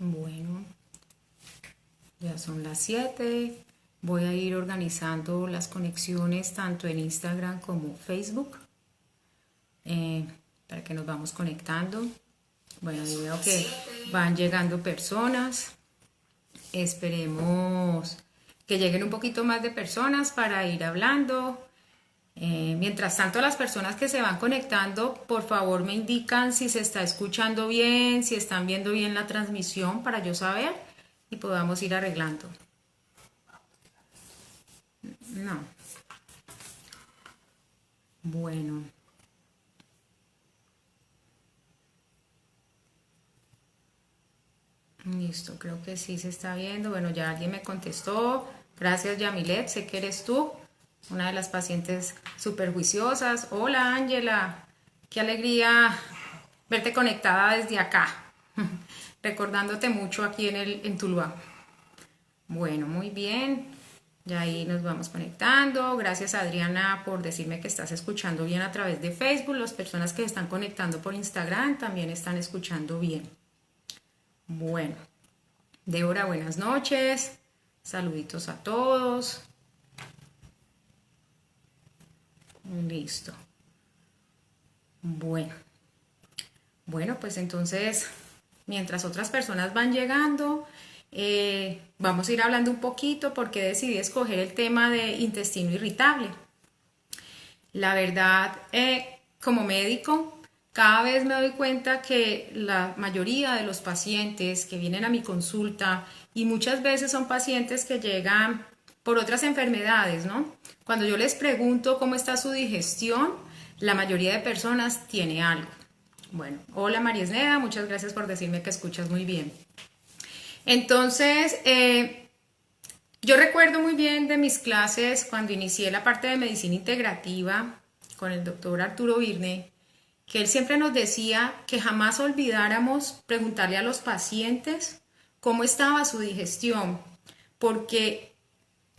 Bueno, ya son las 7. Voy a ir organizando las conexiones tanto en Instagram como Facebook para que nos vamos conectando. Bueno, yo veo que van llegando personas. Esperemos que lleguen un poquito más de personas para ir hablando. Mientras tanto, las personas que se van conectando, por favor me indican si se está escuchando bien, si están viendo bien la transmisión para yo saber y podamos ir arreglando. No. Bueno. Listo, creo que sí se está viendo. Bueno, ya alguien me contestó. Gracias, Yamilet, sé que eres tú, una de las pacientes súper juiciosas. Hola, Ángela, qué alegría verte conectada desde acá, recordándote mucho aquí en Tuluá. Bueno, muy bien, ya ahí nos vamos conectando. Gracias, Adriana, por decirme que estás escuchando bien a través de Facebook. Las personas que están conectando por Instagram también están escuchando bien. Bueno, Débora, buenas noches. Saluditos a todos. Listo. Bueno, pues entonces, mientras otras personas van llegando, vamos a ir hablando un poquito porque decidí escoger el tema de intestino irritable. La verdad, como médico, cada vez me doy cuenta que la mayoría de los pacientes que vienen a mi consulta, y muchas veces son pacientes que llegan por otras enfermedades, ¿no? Cuando yo les pregunto cómo está su digestión, la mayoría de personas tiene algo. Bueno, hola María Esneda, muchas gracias por decirme que escuchas muy bien. Entonces, yo recuerdo muy bien de mis clases cuando inicié la parte de medicina integrativa con el doctor Arturo Virne, que él siempre nos decía que jamás olvidáramos preguntarle a los pacientes cómo estaba su digestión, porque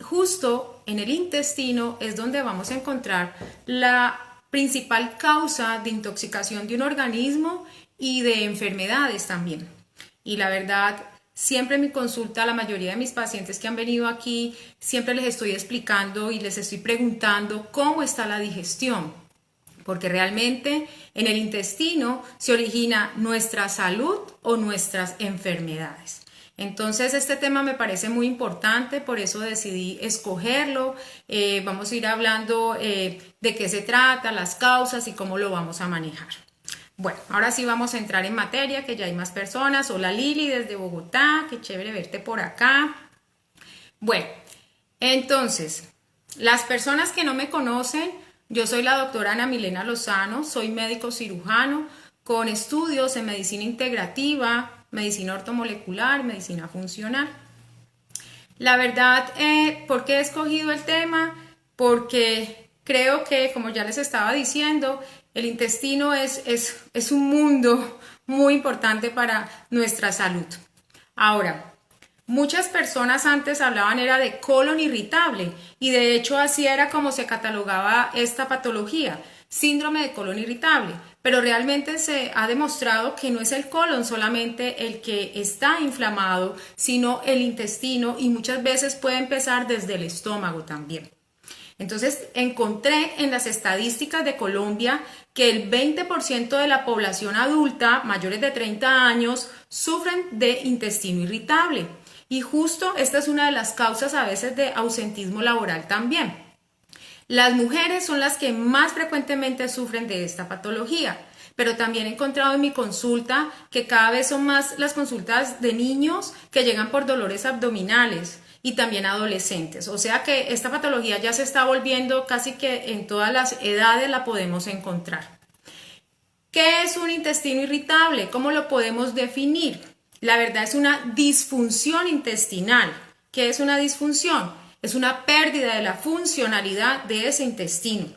justo en el intestino es donde vamos a encontrar la principal causa de intoxicación de un organismo y de enfermedades también. Y la verdad, siempre en mi consulta, la mayoría de mis pacientes que han venido aquí, siempre les estoy explicando y les estoy preguntando cómo está la digestión, porque realmente en el intestino se origina nuestra salud o nuestras enfermedades. Entonces este tema me parece muy importante, por eso decidí escogerlo. Vamos a ir hablando de qué se trata, las causas y cómo lo vamos a manejar. Bueno, ahora sí vamos a entrar en materia, que ya hay más personas. Hola Lili desde Bogotá, qué chévere verte por acá. Bueno, entonces, las personas que no me conocen, yo soy la doctora Ana Milena Lozano, soy médico cirujano con estudios en medicina integrativa, medicina ortomolecular, medicina funcional. La verdad, ¿por qué he escogido el tema? Porque creo que, como ya les estaba diciendo, el intestino es un mundo muy importante para nuestra salud. Ahora, muchas personas antes hablaban era de colon irritable y de hecho así era como se catalogaba esta patología, síndrome de colon irritable, pero realmente se ha demostrado que no es el colon solamente el que está inflamado, sino el intestino y muchas veces puede empezar desde el estómago también. Entonces encontré en las estadísticas de Colombia que el 20% de la población adulta mayores de 30 años sufren de intestino irritable. Y justo esta es una de las causas a veces de ausentismo laboral también. Las mujeres son las que más frecuentemente sufren de esta patología, pero también he encontrado en mi consulta que cada vez son más las consultas de niños que llegan por dolores abdominales y también adolescentes. O sea que esta patología ya se está volviendo casi que en todas las edades la podemos encontrar. ¿Qué es un intestino irritable? ¿Cómo lo podemos definir? La verdad es una disfunción intestinal. ¿Qué es una disfunción? Es una pérdida de la funcionalidad de ese intestino,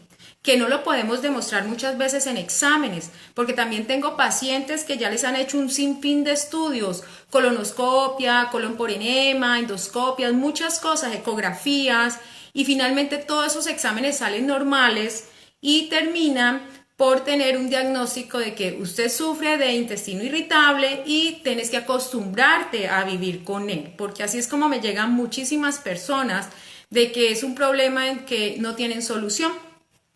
que no lo podemos demostrar muchas veces en exámenes, porque también tengo pacientes que ya les han hecho un sinfín de estudios, colonoscopia, colon por enema, endoscopias, muchas cosas, ecografías, y finalmente todos esos exámenes salen normales y terminan por tener un diagnóstico de que usted sufre de intestino irritable y tienes que acostumbrarte a vivir con él, porque así es como me llegan muchísimas personas de que es un problema en que no tienen solución.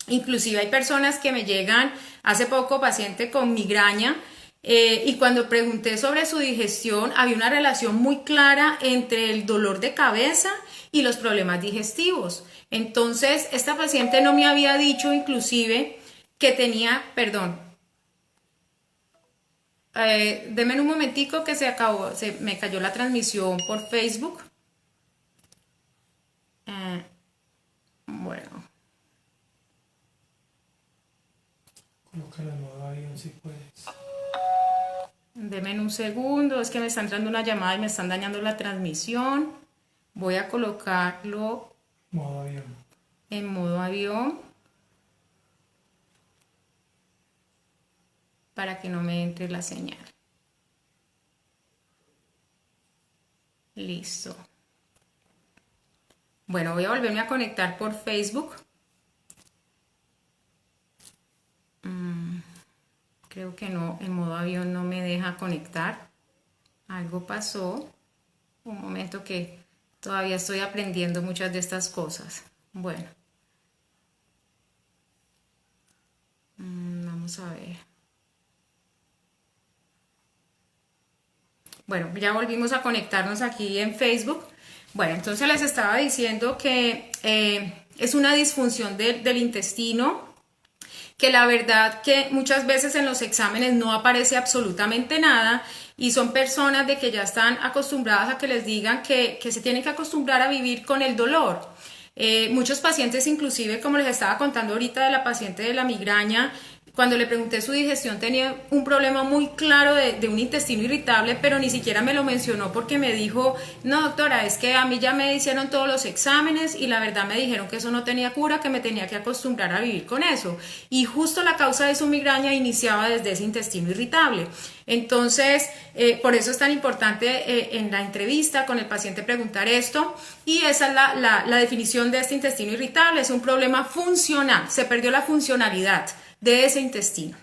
Inclusive hay personas que me llegan, hace poco paciente con migraña, y cuando pregunté sobre su digestión había una relación muy clara entre el dolor de cabeza y los problemas digestivos. Entonces esta paciente no me había dicho inclusive que tenía, perdón, denme un momentico que me cayó la transmisión por Facebook. Bueno. Colócala en modo avión si puedes. Denme un segundo, es que me está entrando una llamada y me están dañando la transmisión. Voy a colocarlo Modo avión. en modo avión para que no me entre la señal. Listo. Bueno, voy a volverme a conectar por Facebook. Creo que no, en modo avión no me deja conectar. Algo pasó. Un momento que todavía estoy aprendiendo muchas de estas cosas. Bueno. Vamos a ver. Bueno, ya volvimos a conectarnos aquí en Facebook. Bueno, entonces les estaba diciendo que es una disfunción del intestino, que la verdad que muchas veces en los exámenes no aparece absolutamente nada y son personas de que ya están acostumbradas a que les digan que se tienen que acostumbrar a vivir con el dolor. Muchos pacientes, inclusive como les estaba contando ahorita de la paciente de la migraña, cuando le pregunté su digestión tenía un problema muy claro de un intestino irritable, pero ni siquiera me lo mencionó porque me dijo, no doctora, es que a mí ya me hicieron todos los exámenes y la verdad me dijeron que eso no tenía cura, que me tenía que acostumbrar a vivir con eso. Y justo la causa de su migraña iniciaba desde ese intestino irritable. Entonces, por eso es tan importante en la entrevista con el paciente preguntar esto, y esa es la definición de este intestino irritable. Es un problema funcional, se perdió la funcionalidad de ese intestino.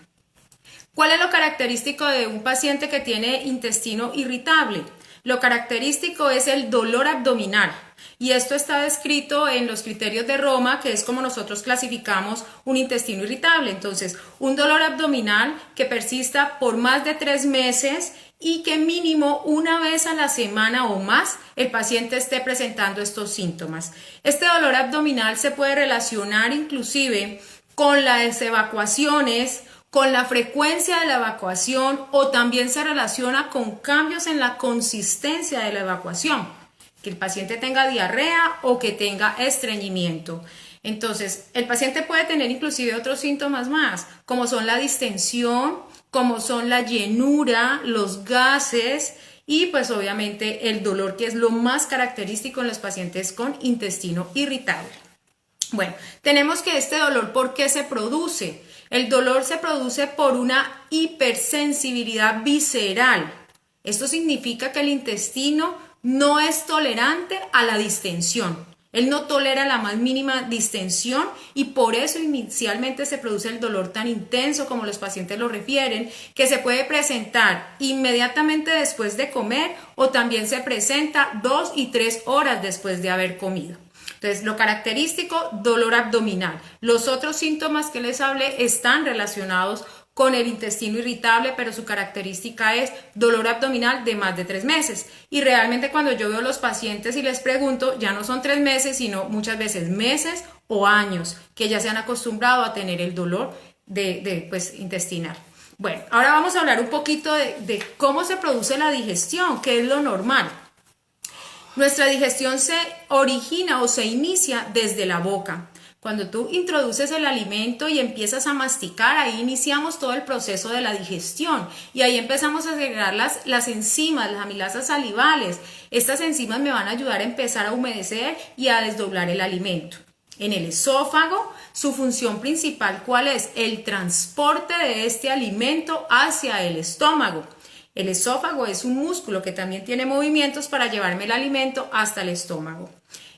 ¿Cuál es lo característico de un paciente que tiene intestino irritable? Lo característico es el dolor abdominal, y esto está descrito en los criterios de Roma, que es como nosotros clasificamos un intestino irritable. Entonces, un dolor abdominal que persista por más de 3 meses y que mínimo una vez a la semana o más el paciente esté presentando estos síntomas. Este dolor abdominal se puede relacionar inclusive con las evacuaciones, con la frecuencia de la evacuación, o también se relaciona con cambios en la consistencia de la evacuación, que el paciente tenga diarrea o que tenga estreñimiento. Entonces, el paciente puede tener inclusive otros síntomas más, como son la distensión, como son la llenura, los gases y pues obviamente el dolor, que es lo más característico en los pacientes con intestino irritable. Bueno, tenemos que este dolor, ¿por qué se produce? El dolor se produce por una hipersensibilidad visceral. Esto significa que el intestino no es tolerante a la distensión. Él no tolera la más mínima distensión y por eso inicialmente se produce el dolor tan intenso, como los pacientes lo refieren, que se puede presentar inmediatamente después de comer o también se presenta 2 y 3 horas después de haber comido. Entonces, lo característico, dolor abdominal. Los otros síntomas que les hablé están relacionados con el intestino irritable, pero su característica es dolor abdominal de más de 3 meses. Y realmente cuando yo veo a los pacientes y les pregunto, ya no son 3 meses, sino muchas veces meses o años, que ya se han acostumbrado a tener el dolor pues, intestinal. Bueno, ahora vamos a hablar un poquito de cómo se produce la digestión, que es lo normal. Nuestra digestión se origina o se inicia desde la boca. Cuando tú introduces el alimento y empiezas a masticar, ahí iniciamos todo el proceso de la digestión y ahí empezamos a segregar las enzimas, las amilasas salivales. Estas enzimas me van a ayudar a empezar a humedecer y a desdoblar el alimento. En el esófago, su función principal, ¿cuál es? El transporte de este alimento hacia el estómago. El esófago es un músculo que también tiene movimientos para llevarme el alimento hasta el estómago.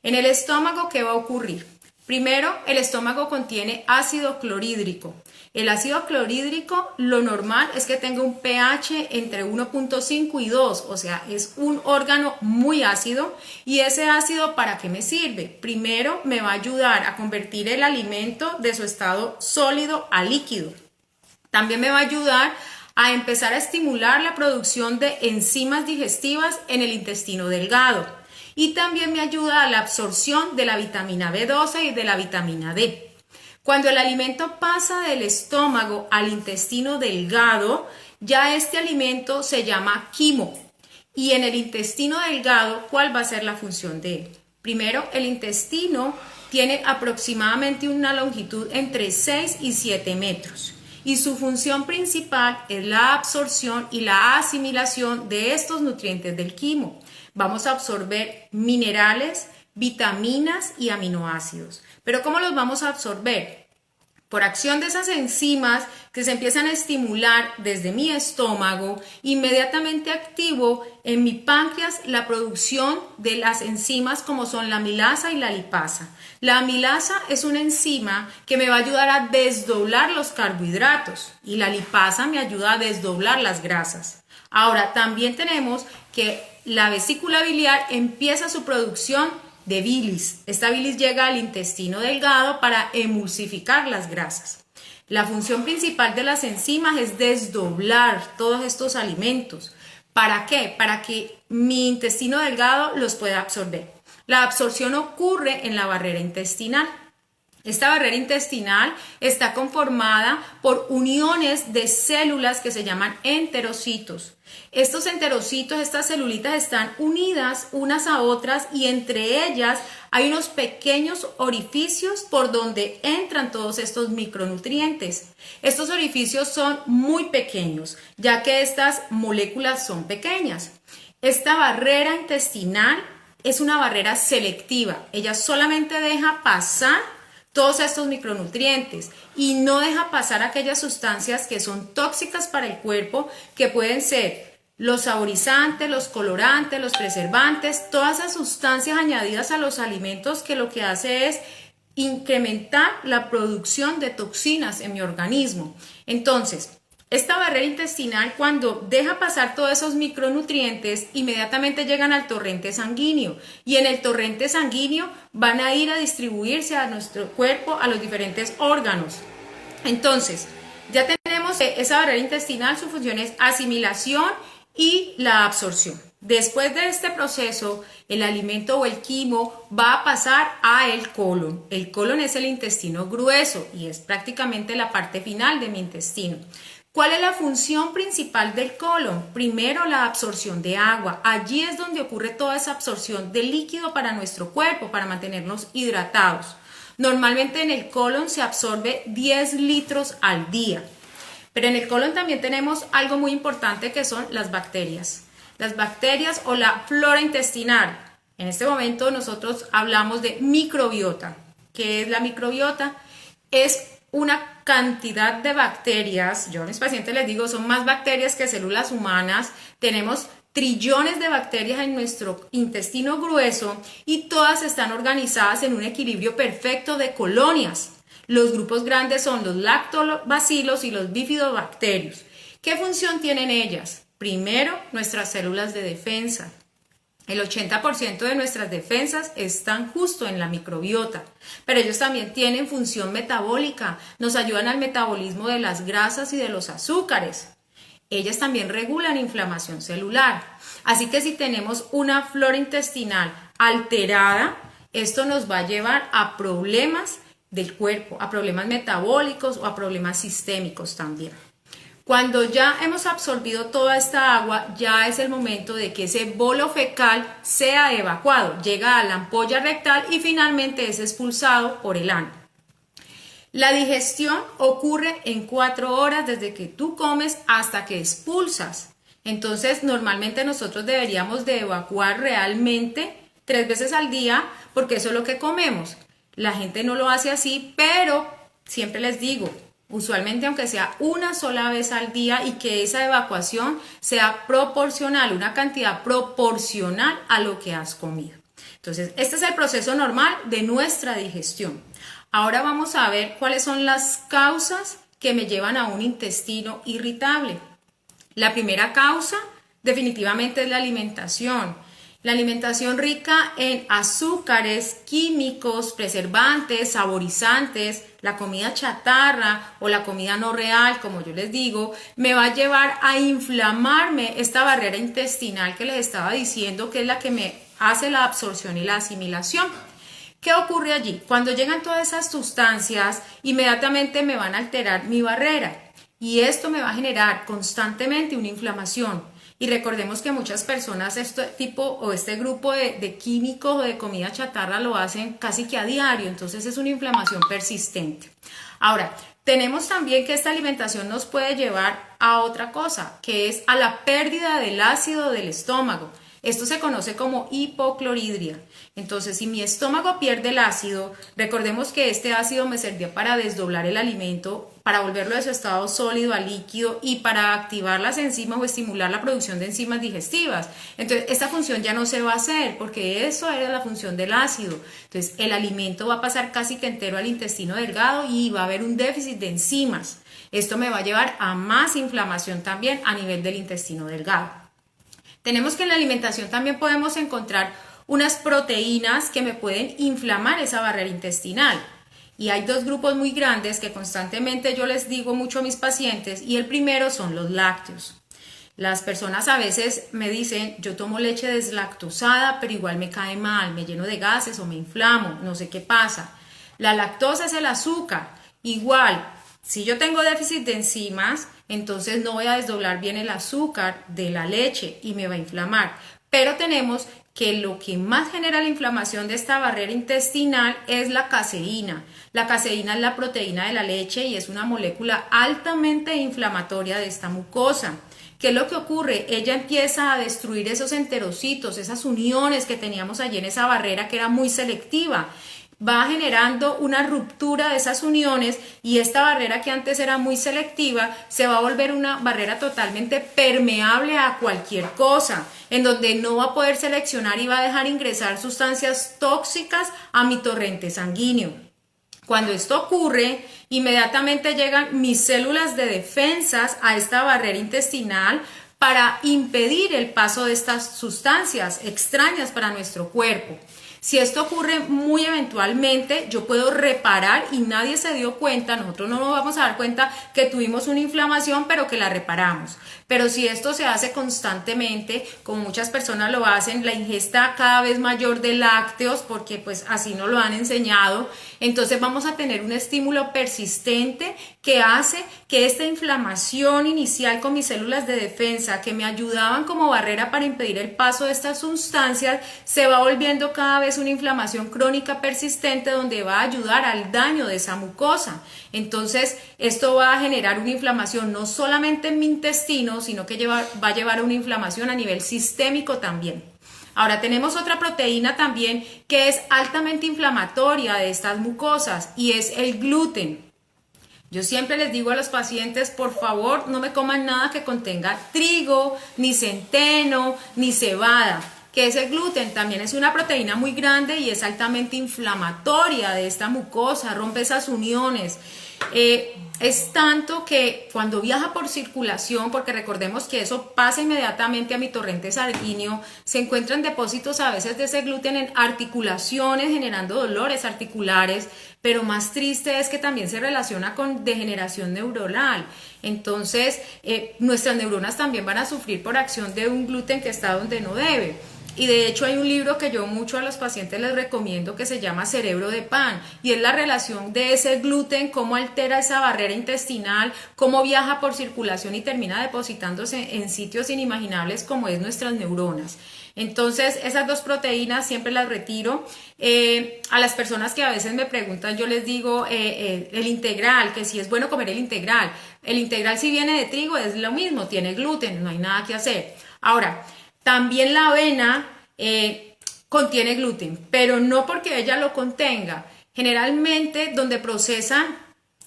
En el estómago, ¿qué va a ocurrir? Primero, el estómago contiene ácido clorhídrico. El ácido clorhídrico, lo normal es que tenga un pH entre 1.5 y 2, o sea, es un órgano muy ácido. ¿Y ese ácido para qué me sirve? Primero, me va a ayudar a convertir el alimento de su estado sólido a líquido. También me va a ayudar a empezar a estimular la producción de enzimas digestivas en el intestino delgado. Y también me ayuda a la absorción de la vitamina B12 y de la vitamina D. Cuando el alimento pasa del estómago al intestino delgado, ya este alimento se llama quimo. Y en el intestino delgado, ¿cuál va a ser la función de él? Primero, el intestino tiene aproximadamente una longitud entre 6 y 7 metros. Y su función principal es la absorción y la asimilación de estos nutrientes del quimo. Vamos a absorber minerales, vitaminas y aminoácidos. ¿Pero cómo los vamos a absorber? Por acción de esas enzimas que se empiezan a estimular desde mi estómago, inmediatamente activo en mi páncreas la producción de las enzimas como son la amilasa y la lipasa. La amilasa es una enzima que me va a ayudar a desdoblar los carbohidratos y la lipasa me ayuda a desdoblar las grasas. Ahora, también tenemos que la vesícula biliar empieza su producción de bilis. Esta bilis llega al intestino delgado para emulsificar las grasas. La función principal de las enzimas es desdoblar todos estos alimentos. ¿Para qué? Para que mi intestino delgado los pueda absorber. La absorción ocurre en la barrera intestinal. Esta barrera intestinal está conformada por uniones de células que se llaman enterocitos. Estos enterocitos, estas celulitas están unidas unas a otras y entre ellas hay unos pequeños orificios por donde entran todos estos micronutrientes. Estos orificios son muy pequeños, ya que estas moléculas son pequeñas. Esta barrera intestinal es una barrera selectiva. Ella solamente deja pasar todos estos micronutrientes y no deja pasar aquellas sustancias que son tóxicas para el cuerpo, que pueden ser los saborizantes, los colorantes, los preservantes, todas esas sustancias añadidas a los alimentos que lo que hace es incrementar la producción de toxinas en mi organismo. Entonces, esta barrera intestinal, cuando deja pasar todos esos micronutrientes, inmediatamente llegan al torrente sanguíneo y en el torrente sanguíneo van a ir a distribuirse a nuestro cuerpo, a los diferentes órganos. Entonces, ya tenemos que esa barrera intestinal, su función es asimilación y la absorción. Después de este proceso, el alimento o el quimo va a pasar a el colon. El colon es el intestino grueso y es prácticamente la parte final de mi intestino. ¿Cuál es la función principal del colon? Primero, la absorción de agua. Allí es donde ocurre toda esa absorción de líquido para nuestro cuerpo, para mantenernos hidratados. Normalmente en el colon se absorbe 10 litros al día. Pero en el colon también tenemos algo muy importante que son las bacterias. Las bacterias o la flora intestinal. En este momento nosotros hablamos de microbiota. ¿Qué es la microbiota? Es una cantidad de bacterias, yo a mis pacientes les digo, son más bacterias que células humanas, tenemos trillones de bacterias en nuestro intestino grueso y todas están organizadas en un equilibrio perfecto de colonias. Los grupos grandes son los lactobacilos y los bifidobacterios. ¿Qué función tienen ellas? Primero, nuestras células de defensa. El 80% de nuestras defensas están justo en la microbiota, pero ellos también tienen función metabólica, nos ayudan al metabolismo de las grasas y de los azúcares. Ellas también regulan inflamación celular. Así que si tenemos una flora intestinal alterada, esto nos va a llevar a problemas del cuerpo, a problemas metabólicos o a problemas sistémicos también. Cuando ya hemos absorbido toda esta agua, ya es el momento de que ese bolo fecal sea evacuado, llega a la ampolla rectal y finalmente es expulsado por el ano. La digestión ocurre en 4 horas desde que tú comes hasta que expulsas. Entonces, normalmente nosotros deberíamos de evacuar realmente 3 veces al día porque eso es lo que comemos. La gente no lo hace así, pero siempre les digo, usualmente aunque sea una sola vez al día y que esa evacuación sea proporcional, una cantidad proporcional a lo que has comido. Entonces, este es el proceso normal de nuestra digestión. Ahora vamos a ver cuáles son las causas que me llevan a un intestino irritable. La primera causa definitivamente es la alimentación. La alimentación rica en azúcares, químicos, preservantes, saborizantes, la comida chatarra o la comida no real, como yo les digo, me va a llevar a inflamarme esta barrera intestinal que les estaba diciendo, que es la que me hace la absorción y la asimilación. ¿Qué ocurre allí? Cuando llegan todas esas sustancias, inmediatamente me van a alterar mi barrera y esto me va a generar constantemente una inflamación. Y recordemos que muchas personas este grupo de químicos o de comida chatarra lo hacen casi que a diario, entonces es una inflamación persistente. Ahora, tenemos también que esta alimentación nos puede llevar a otra cosa, que es a la pérdida del ácido del estómago. Esto se conoce como hipocloridria. Entonces, si mi estómago pierde el ácido, recordemos que este ácido me servía para desdoblar el alimento, para volverlo de su estado sólido a líquido y para activar las enzimas o estimular la producción de enzimas digestivas. Entonces, esta función ya no se va a hacer porque eso era la función del ácido. Entonces, el alimento va a pasar casi que entero al intestino delgado y va a haber un déficit de enzimas. Esto me va a llevar a más inflamación también a nivel del intestino delgado. Tenemos que en la alimentación también podemos encontrar unas proteínas que me pueden inflamar esa barrera intestinal. Y hay dos grupos muy grandes que constantemente yo les digo mucho a mis pacientes y el primero son los lácteos. Las personas a veces me dicen, yo tomo leche deslactosada, pero igual me cae mal, me lleno de gases o me inflamo, no sé qué pasa. La lactosa es el azúcar. Igual, si yo tengo déficit de enzimas, entonces no voy a desdoblar bien el azúcar de la leche y me va a inflamar. Pero tenemos que lo que más genera la inflamación de esta barrera intestinal es la caseína. La caseína es la proteína de la leche y es una molécula altamente inflamatoria de esta mucosa. ¿Qué es lo que ocurre? Ella empieza a destruir esos enterocitos, esas uniones que teníamos allí en esa barrera que era muy selectiva. Va generando una ruptura de esas uniones y esta barrera que antes era muy selectiva se va a volver una barrera totalmente permeable a cualquier cosa, en donde no va a poder seleccionar y va a dejar ingresar sustancias tóxicas a mi torrente sanguíneo. Cuando esto ocurre, inmediatamente llegan mis células de defensas a esta barrera intestinal para impedir el paso de estas sustancias extrañas para nuestro cuerpo. Si esto ocurre muy eventualmente, yo puedo reparar y nadie se dio cuenta, nosotros no nos vamos a dar cuenta que tuvimos una inflamación, pero que la reparamos. Pero si esto se hace constantemente, como muchas personas lo hacen, la ingesta cada vez mayor de lácteos, porque pues así nos lo han enseñado, entonces vamos a tener un estímulo persistente que hace que esta inflamación inicial con mis células de defensa, que me ayudaban como barrera para impedir el paso de estas sustancias, se va volviendo cada vez una inflamación crónica persistente donde va a ayudar al daño de esa mucosa. Entonces, esto va a generar una inflamación no solamente en mi intestino, sino que va a llevar a una inflamación a nivel sistémico también. Ahora tenemos otra proteína también que es altamente inflamatoria de estas mucosas y es el gluten. Yo siempre les digo a los pacientes, por favor, no me coman nada que contenga trigo, ni centeno, ni cebada. Que ese gluten también es una proteína muy grande y es altamente inflamatoria de esta mucosa, rompe esas uniones. Es tanto que cuando viaja por circulación, porque recordemos que eso pasa inmediatamente a mi torrente sanguíneo, se encuentran depósitos a veces de ese gluten en articulaciones, generando dolores articulares, pero más triste es que también se relaciona con degeneración neuronal. Entonces, nuestras neuronas también van a sufrir por acción de un gluten que está donde no debe. Y de hecho hay un libro que yo mucho a los pacientes les recomiendo que se llama Cerebro de Pan y es la relación de ese gluten, cómo altera esa barrera intestinal, cómo viaja por circulación y termina depositándose en sitios inimaginables como es nuestras neuronas. Entonces esas dos proteínas siempre las retiro. A las personas que a veces me preguntan yo les digo el integral, que si es bueno comer el integral. El integral si viene de trigo es lo mismo, tiene gluten, no hay nada que hacer. Ahora, también la avena contiene gluten, pero no porque ella lo contenga. Generalmente donde procesan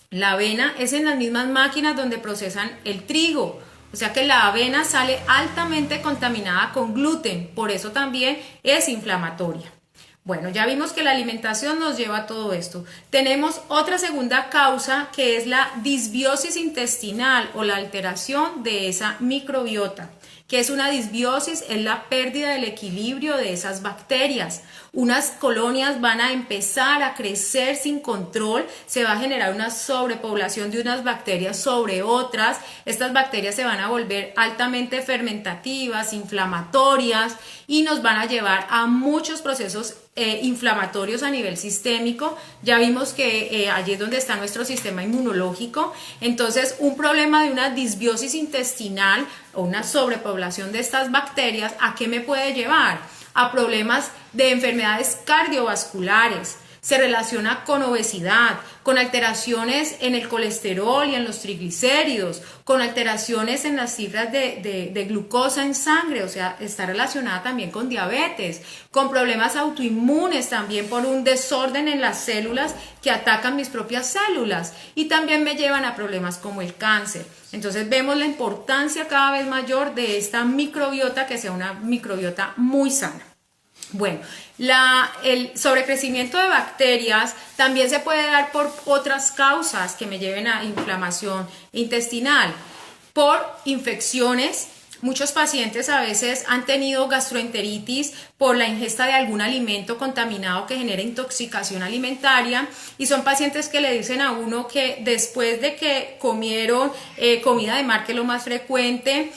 la avena es en las mismas máquinas donde procesan el trigo. O sea que la avena sale altamente contaminada con gluten, por eso también es inflamatoria. Bueno, ya vimos que la alimentación nos lleva a todo esto. Tenemos otra segunda causa que es la disbiosis intestinal o la alteración de esa microbiota. ¿Qué es una disbiosis? Es la pérdida del equilibrio de esas bacterias. Unas colonias van a empezar a crecer sin control, se va a generar una sobrepoblación de unas bacterias sobre otras. Estas bacterias se van a volver altamente fermentativas, inflamatorias y nos van a llevar a muchos procesos inflamatorios a nivel sistémico. Ya vimos que allí es donde está nuestro sistema inmunológico. Entonces, un problema de una disbiosis intestinal o una sobrepoblación de estas bacterias, ¿a qué me puede llevar? A problemas de enfermedades cardiovasculares. Se relaciona con obesidad, con alteraciones en el colesterol y en los triglicéridos, con alteraciones en las cifras de glucosa en sangre, o sea, está relacionada también con diabetes, con problemas autoinmunes también por un desorden en las células que atacan mis propias células y también me llevan a problemas como el cáncer. Entonces vemos la importancia cada vez mayor de esta microbiota, que sea una microbiota muy sana. Bueno, el sobrecrecimiento de bacterias también se puede dar por otras causas que me lleven a inflamación intestinal, por infecciones. Muchos pacientes a veces han tenido gastroenteritis por la ingesta de algún alimento contaminado que genera intoxicación alimentaria y son pacientes que le dicen a uno que después de que comieron comida de mar, que es lo más frecuente,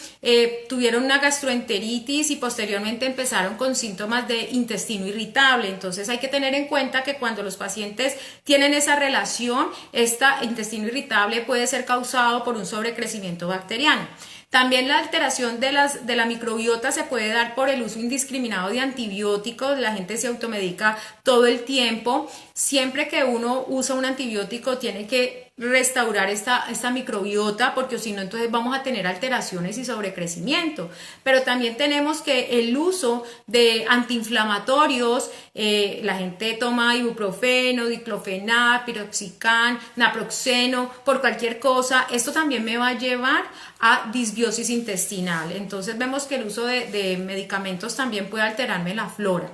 tuvieron una gastroenteritis y posteriormente empezaron con síntomas de intestino irritable. Entonces hay que tener en cuenta que cuando los pacientes tienen esa relación, este intestino irritable puede ser causado por un sobrecrecimiento bacteriano. También la alteración de la microbiota se puede dar por el uso indiscriminado de antibióticos. La gente se automedica todo el tiempo. Siempre que uno usa un antibiótico tiene que restaurar esta microbiota, porque si no entonces vamos a tener alteraciones y sobrecrecimiento. Pero también tenemos que el uso de antiinflamatorios, la gente toma ibuprofeno, diclofenac, piroxicam, naproxeno, por cualquier cosa. Esto también me va a llevar a disbiosis intestinal. Entonces vemos que el uso de medicamentos también puede alterarme la flora.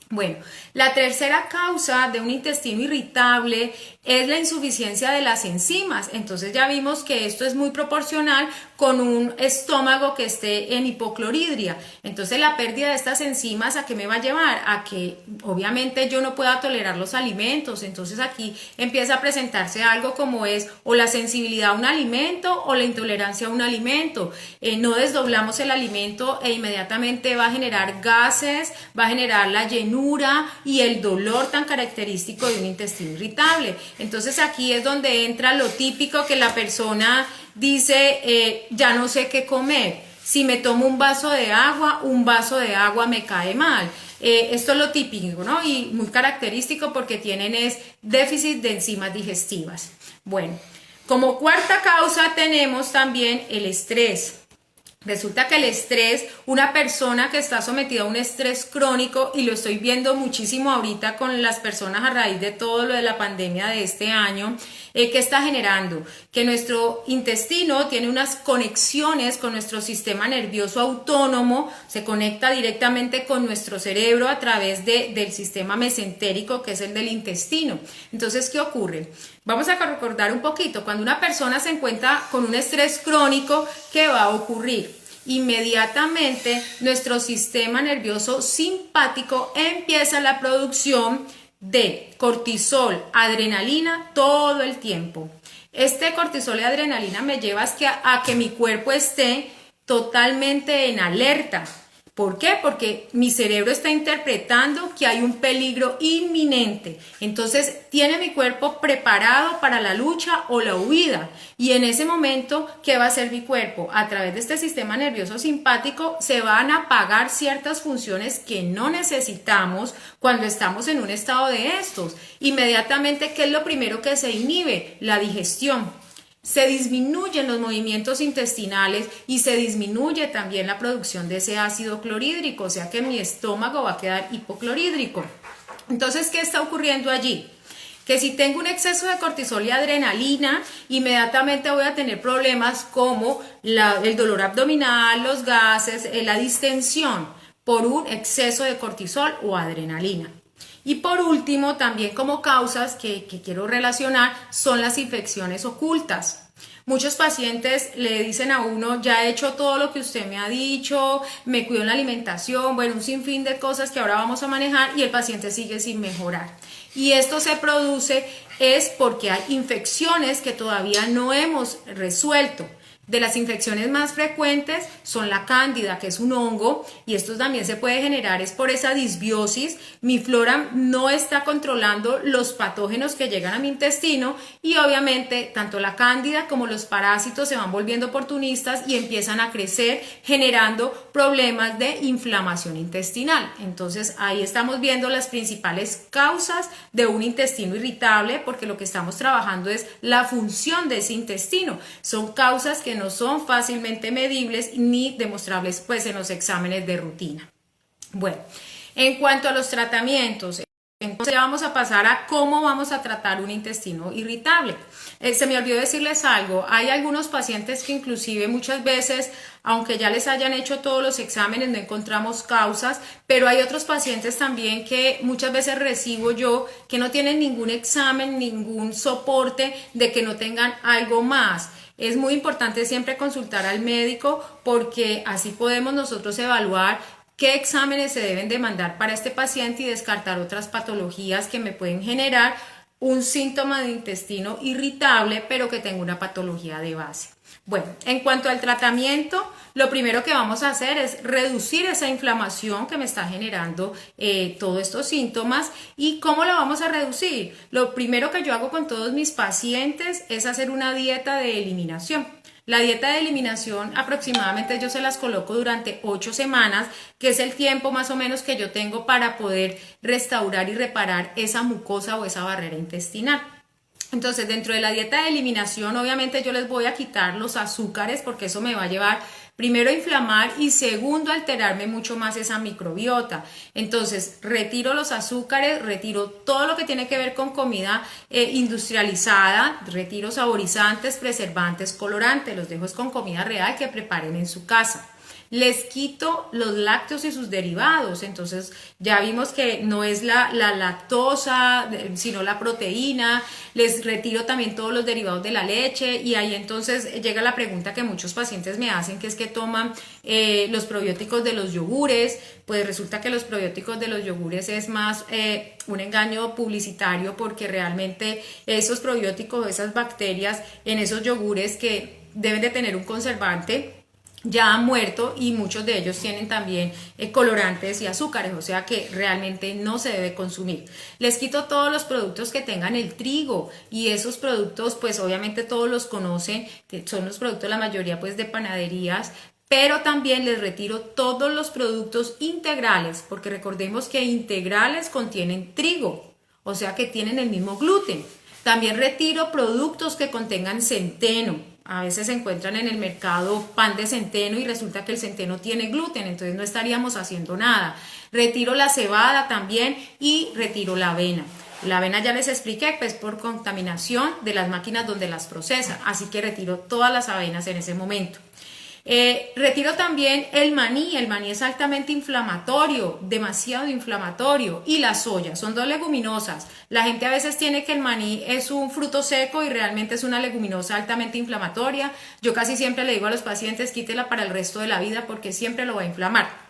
Bueno, la tercera causa de un intestino irritable es la insuficiencia de las enzimas. Entonces ya vimos que esto es muy proporcional con un estómago que esté en hipocloridria. Entonces la pérdida de estas enzimas, ¿a qué me va a llevar? A que obviamente yo no pueda tolerar los alimentos. Entonces aquí empieza a presentarse algo como es o la sensibilidad a un alimento o la intolerancia a un alimento. No desdoblamos el alimento e inmediatamente va a generar gases, va a generar la llenura y el dolor tan característico de un intestino irritable. Entonces aquí es donde entra lo típico que la persona dice, ya no sé qué comer. Si me tomo un vaso de agua me cae mal. Esto es lo típico, ¿no? Y muy característico porque tienen déficit de enzimas digestivas. Bueno, como cuarta causa tenemos también el estrés. Resulta que el estrés, una persona que está sometida a un estrés crónico, y lo estoy viendo muchísimo ahorita con las personas a raíz de todo lo de la pandemia de este año, ¿qué está generando? Que nuestro intestino tiene unas conexiones con nuestro sistema nervioso autónomo, se conecta directamente con nuestro cerebro a través del sistema mesentérico, que es el del intestino. Entonces, ¿qué ocurre? Vamos a recordar un poquito, cuando una persona se encuentra con un estrés crónico, ¿qué va a ocurrir? Inmediatamente nuestro sistema nervioso simpático empieza la producción de cortisol, adrenalina todo el tiempo. Este cortisol y adrenalina me lleva a que mi cuerpo esté totalmente en alerta. ¿Por qué? Porque mi cerebro está interpretando que hay un peligro inminente. Entonces, tiene mi cuerpo preparado para la lucha o la huida. Y en ese momento, ¿qué va a hacer mi cuerpo? A través de este sistema nervioso simpático se van a apagar ciertas funciones que no necesitamos cuando estamos en un estado de estos. Inmediatamente, ¿qué es lo primero que se inhibe? La digestión. Se disminuyen los movimientos intestinales y se disminuye también la producción de ese ácido clorhídrico, o sea que mi estómago va a quedar hipoclorhídrico. Entonces, ¿qué está ocurriendo allí? Que si tengo un exceso de cortisol y adrenalina, inmediatamente voy a tener problemas como el dolor abdominal, los gases, la distensión por un exceso de cortisol o adrenalina. Y por último, también como causas que quiero relacionar son las infecciones ocultas. Muchos pacientes le dicen a uno, ya he hecho todo lo que usted me ha dicho, me cuido en la alimentación, bueno, un sinfín de cosas que ahora vamos a manejar y el paciente sigue sin mejorar. Y esto se produce es porque hay infecciones que todavía no hemos resuelto. De las infecciones más frecuentes son la cándida, que es un hongo, y esto también se puede generar es por esa disbiosis. Mi flora no está controlando los patógenos que llegan a mi intestino y obviamente tanto la cándida como los parásitos se van volviendo oportunistas y empiezan a crecer generando problemas de inflamación intestinal. Entonces ahí estamos viendo las principales causas de un intestino irritable, porque lo que estamos trabajando es la función de ese intestino. Son causas que no son fácilmente medibles ni demostrables pues en los exámenes de rutina. Bueno, en cuanto a los tratamientos, entonces ya vamos a pasar a cómo vamos a tratar un intestino irritable. Se me olvidó decirles algo, hay algunos pacientes que inclusive muchas veces, aunque ya les hayan hecho todos los exámenes, no encontramos causas, pero hay otros pacientes también que muchas veces recibo yo que no tienen ningún examen, ningún soporte de que no tengan algo más. Es muy importante siempre consultar al médico porque así podemos nosotros evaluar qué exámenes se deben de mandar para este paciente y descartar otras patologías que me pueden generar un síntoma de intestino irritable, pero que tenga una patología de base. Bueno, en cuanto al tratamiento, lo primero que vamos a hacer es reducir esa inflamación que me está generando todos estos síntomas. ¿Y cómo lo vamos a reducir? Lo primero que yo hago con todos mis pacientes es hacer una dieta de eliminación. La dieta de eliminación aproximadamente yo se las coloco durante 8 semanas, que es el tiempo más o menos que yo tengo para poder restaurar y reparar esa mucosa o esa barrera intestinal. Entonces, dentro de la dieta de eliminación, obviamente yo les voy a quitar los azúcares porque eso me va a llevar primero a inflamar y segundo a alterarme mucho más esa microbiota. Entonces, retiro los azúcares, retiro todo lo que tiene que ver con comida industrializada, retiro saborizantes, preservantes, colorantes, los dejo con comida real que preparen en su casa. Les quito los lácteos y sus derivados, entonces ya vimos que no es la lactosa, sino la proteína. Les retiro también todos los derivados de la leche y ahí entonces llega la pregunta que muchos pacientes me hacen, que es que toman los probióticos de los yogures. Pues resulta que los probióticos de los yogures es más un engaño publicitario, porque realmente esos probióticos, esas bacterias en esos yogures que deben de tener un conservante, ya han muerto y muchos de ellos tienen también colorantes y azúcares, o sea que realmente no se debe consumir. Les quito todos los productos que tengan el trigo y esos productos pues obviamente todos los conocen, que son los productos la mayoría pues de panaderías, pero también les retiro todos los productos integrales, porque recordemos que integrales contienen trigo, o sea que tienen el mismo gluten. También retiro productos que contengan centeno. A veces se encuentran en el mercado pan de centeno y resulta que el centeno tiene gluten, entonces no estaríamos haciendo nada. Retiro la cebada también y retiro la avena. La avena ya les expliqué, pues por contaminación de las máquinas donde las procesan, así que retiro todas las avenas en ese momento. Retiro también el maní es altamente inflamatorio, demasiado inflamatorio, y la soya, son dos leguminosas. La gente a veces tiene que el maní es un fruto seco y realmente es una leguminosa altamente inflamatoria. Yo casi siempre le digo a los pacientes, quítela para el resto de la vida porque siempre lo va a inflamar.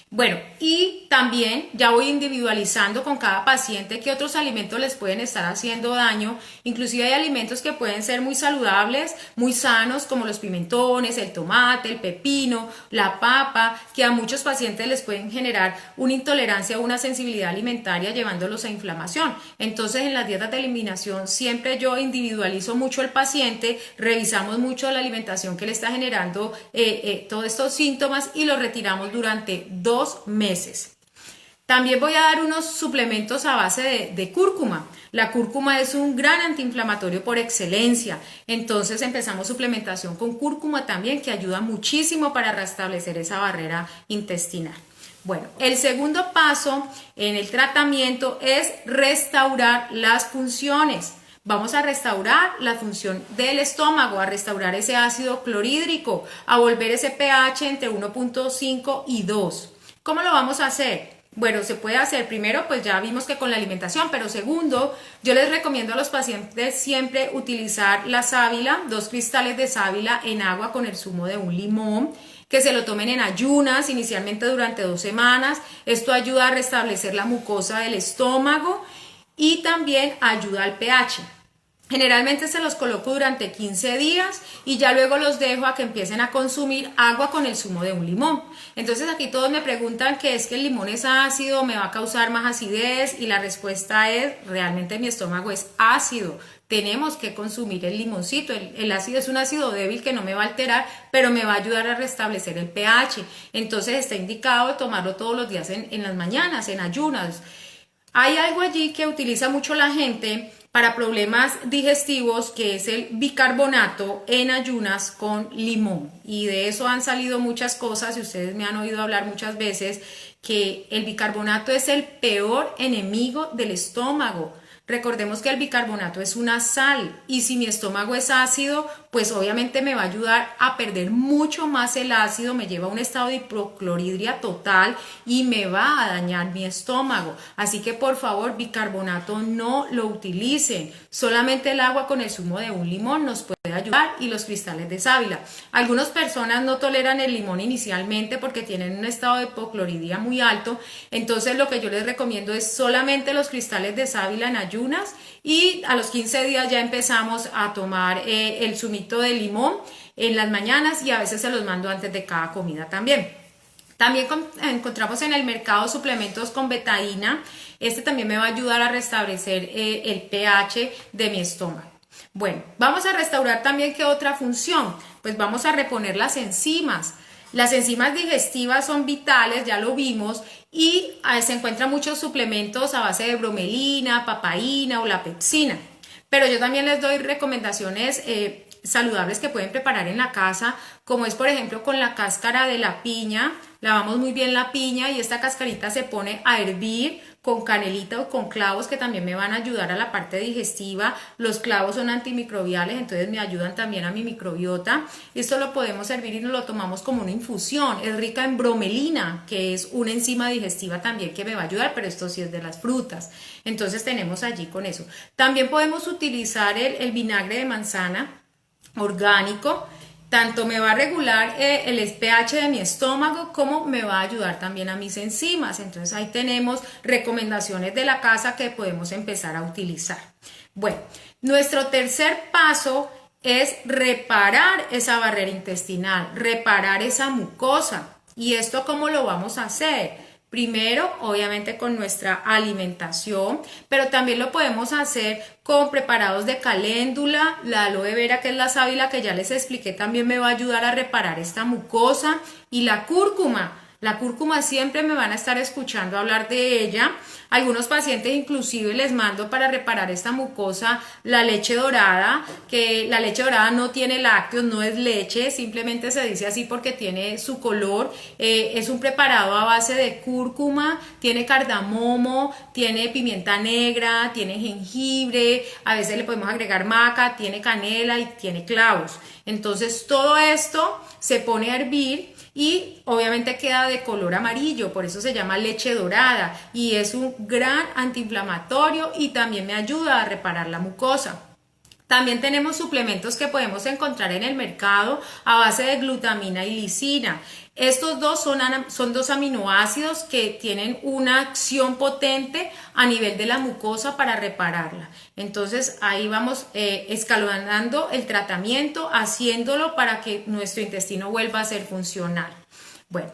Bueno, y también ya voy individualizando con cada paciente qué otros alimentos les pueden estar haciendo daño. Inclusive hay alimentos que pueden ser muy saludables, muy sanos, como los pimentones, el tomate, el pepino, la papa, que a muchos pacientes les pueden generar una intolerancia o una sensibilidad alimentaria llevándolos a inflamación. Entonces en las dietas de eliminación siempre yo individualizo mucho al paciente, revisamos mucho la alimentación que le está generando todos estos síntomas y los retiramos durante 2 meses. También voy a dar unos suplementos a base de cúrcuma. La cúrcuma es un gran antiinflamatorio por excelencia, entonces empezamos suplementación con cúrcuma también, que ayuda muchísimo para restablecer esa barrera intestinal. Bueno, el segundo paso en el tratamiento es restaurar las funciones. Vamos a restaurar la función del estómago, a restaurar ese ácido clorhídrico, a volver ese pH entre 1.5 y 2. ¿Cómo lo vamos a hacer? Bueno, se puede hacer primero, pues ya vimos que con la alimentación, pero segundo, yo les recomiendo a los pacientes siempre utilizar la sábila, 2 cristales de sábila en agua con el zumo de un limón, que se lo tomen en ayunas, inicialmente durante 2 semanas. Esto ayuda a restablecer la mucosa del estómago y también ayuda al pH. Generalmente se los coloco durante 15 días y ya luego los dejo a que empiecen a consumir agua con el zumo de un limón. Entonces aquí todos me preguntan que es que el limón es ácido, me va a causar más acidez, y la respuesta es: realmente mi estómago es ácido. Tenemos que consumir el limoncito. El ácido es un ácido débil que no me va a alterar, pero me va a ayudar a restablecer el pH. Entonces está indicado tomarlo todos los días en las mañanas, en ayunas. Hay algo allí que utiliza mucho la gente para problemas digestivos, que es el bicarbonato en ayunas con limón, y de eso han salido muchas cosas, y ustedes me han oído hablar muchas veces que el bicarbonato es el peor enemigo del estómago. Recordemos que el bicarbonato es una sal, y si mi estómago es ácido, pues obviamente me va a ayudar a perder mucho más el ácido, me lleva a un estado de hipocloridria total y me va a dañar mi estómago. Así que por favor, bicarbonato no lo utilicen, solamente el agua con el zumo de un limón nos puede ayudar, y los cristales de sábila. Algunas personas no toleran el limón inicialmente porque tienen un estado de hipocloridria muy alto, entonces lo que yo les recomiendo es solamente los cristales de sábila en ayunas, y a los 15 días ya empezamos a tomar el zumito de limón en las mañanas, y a veces se los mando antes de cada comida también. También encontramos en el mercado suplementos con betaína. Este también me va a ayudar a restablecer el pH de mi estómago. Bueno, vamos a restaurar también, ¿qué otra función? Pues vamos a reponer las enzimas. Las enzimas digestivas son vitales, ya lo vimos, y se encuentran muchos suplementos a base de bromelina, papaína o la pepsina. Pero yo también les doy recomendaciones saludables que pueden preparar en la casa, como es por ejemplo con la cáscara de la piña. Lavamos muy bien la piña y esta cascarita se pone a hervir con canelita o con clavos, que también me van a ayudar a la parte digestiva. Los clavos son antimicrobiales, entonces me ayudan también a mi microbiota. Esto lo podemos servir y nos lo tomamos como una infusión. Es rica en bromelina, que es una enzima digestiva también que me va a ayudar, pero esto sí es de las frutas. Entonces tenemos allí con eso. También podemos utilizar el vinagre de manzana orgánico. Tanto me va a regular el pH de mi estómago, como me va a ayudar también a mis enzimas. Entonces ahí tenemos recomendaciones de la casa que podemos empezar a utilizar. Bueno, nuestro tercer paso es reparar esa barrera intestinal, reparar esa mucosa. ¿Y esto cómo lo vamos a hacer? Primero, obviamente con nuestra alimentación, pero también lo podemos hacer con preparados de caléndula. La aloe vera, que es la sábila que ya les expliqué, también me va a ayudar a reparar esta mucosa. Y la cúrcuma. La cúrcuma siempre me van a estar escuchando hablar de ella. Algunos pacientes inclusive les mando para reparar esta mucosa la leche dorada, que la leche dorada no tiene lácteos, no es leche, simplemente se dice así porque tiene su color. Es un preparado a base de cúrcuma, tiene cardamomo, tiene pimienta negra, tiene jengibre, a veces le podemos agregar maca, tiene canela y tiene clavos. Entonces todo esto se pone a hervir y obviamente queda de color amarillo, por eso se llama leche dorada, y es un gran antiinflamatorio y también me ayuda a reparar la mucosa. También tenemos suplementos que podemos encontrar en el mercado a base de glutamina y lisina. Estos dos son dos aminoácidos que tienen una acción potente a nivel de la mucosa para repararla. Entonces ahí vamos escalonando el tratamiento, haciéndolo para que nuestro intestino vuelva a ser funcional. Bueno,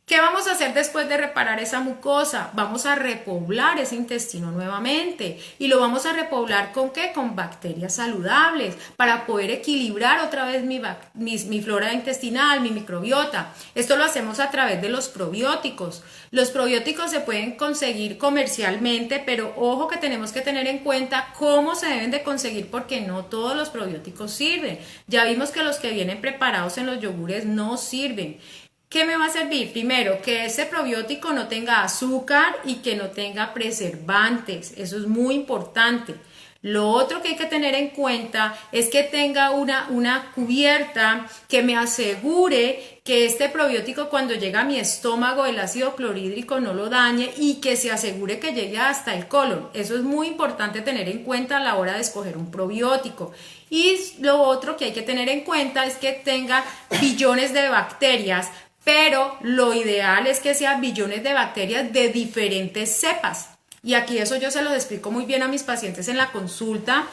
¿qué vamos a hacer después de reparar esa mucosa? Vamos a repoblar ese intestino nuevamente. ¿Y lo vamos a repoblar con qué? Con bacterias saludables, para poder equilibrar otra vez mi flora intestinal, mi microbiota. Esto lo hacemos a través de los probióticos. Los probióticos se pueden conseguir comercialmente, pero ojo que tenemos que tener en cuenta cómo se deben de conseguir, porque no todos los probióticos sirven. Ya vimos que los que vienen preparados en los yogures no sirven. ¿Qué me va a servir? Primero, que ese probiótico no tenga azúcar y que no tenga preservantes. Eso es muy importante. Lo otro que hay que tener en cuenta es que tenga una cubierta que me asegure que este probiótico cuando llega a mi estómago el ácido clorhídrico no lo dañe y que se asegure que llegue hasta el colon. Eso es muy importante tener en cuenta a la hora de escoger un probiótico. Y lo otro que hay que tener en cuenta es que tenga billones de bacterias, pero lo ideal es que sean billones de bacterias de diferentes cepas. Y aquí eso yo se los explico muy bien a mis pacientes en la consulta,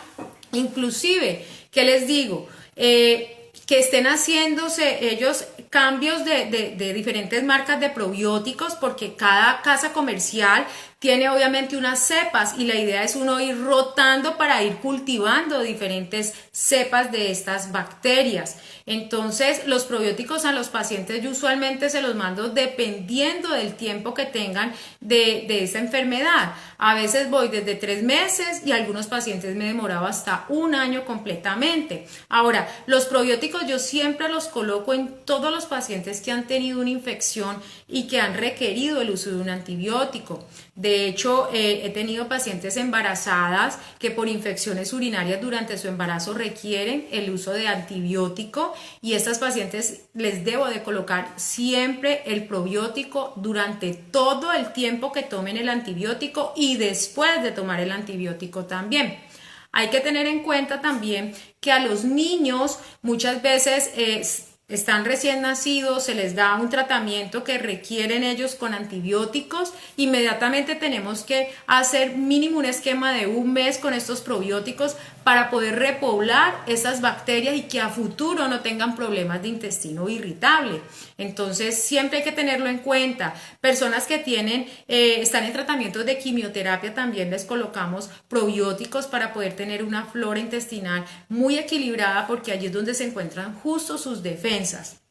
inclusive, ¿qué les digo? Que estén haciéndose ellos cambios de diferentes marcas de probióticos porque cada casa comercial tiene obviamente unas cepas y la idea es uno ir rotando para ir cultivando diferentes cepas de estas bacterias. Entonces, los probióticos a los pacientes yo usualmente se los mando dependiendo del tiempo que tengan de esa enfermedad. A veces voy desde 3 meses y algunos pacientes me he demorado hasta 1 año completamente. Ahora, los probióticos yo siempre los coloco en todos los pacientes que han tenido una infección y que han requerido el uso de un antibiótico. De hecho, he tenido pacientes embarazadas que por infecciones urinarias durante su embarazo requieren el uso de antibiótico y a estas pacientes les debo de colocar siempre el probiótico durante todo el tiempo que tomen el antibiótico y después de tomar el antibiótico también. Hay que tener en cuenta también que a los niños muchas veces están recién nacidos, se les da un tratamiento que requieren ellos con antibióticos, inmediatamente tenemos que hacer mínimo un esquema de 1 mes con estos probióticos para poder repoblar esas bacterias y que a futuro no tengan problemas de intestino irritable. Entonces siempre hay que tenerlo en cuenta. Personas que están en tratamientos de quimioterapia también les colocamos probióticos para poder tener una flora intestinal muy equilibrada porque allí es donde se encuentran justo sus defensas.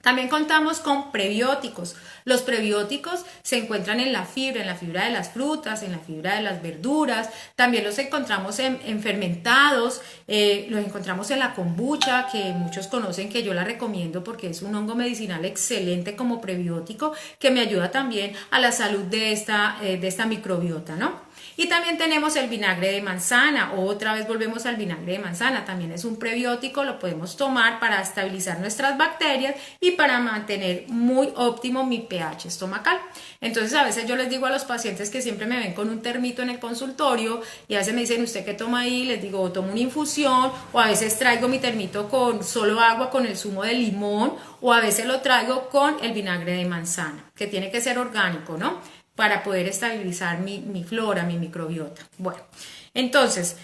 También contamos con prebióticos. Los prebióticos se encuentran en la fibra de las frutas, en la fibra de las verduras. También los encontramos en fermentados, los encontramos en la kombucha, que muchos conocen que yo la recomiendo porque es un hongo medicinal excelente como prebiótico que me ayuda también a la salud de esta microbiota, ¿no? Y también tenemos el vinagre de manzana, otra vez volvemos al vinagre de manzana, también es un prebiótico, lo podemos tomar para estabilizar nuestras bacterias y para mantener muy óptimo mi pH estomacal. Entonces a veces yo les digo a los pacientes que siempre me ven con un termito en el consultorio y a veces me dicen, ¿usted qué toma ahí? Les digo, tomo una infusión o a veces traigo mi termito con solo agua con el zumo de limón o a veces lo traigo con el vinagre de manzana, que tiene que ser orgánico, ¿no? Para poder estabilizar mi flora, mi microbiota. Bueno, entonces,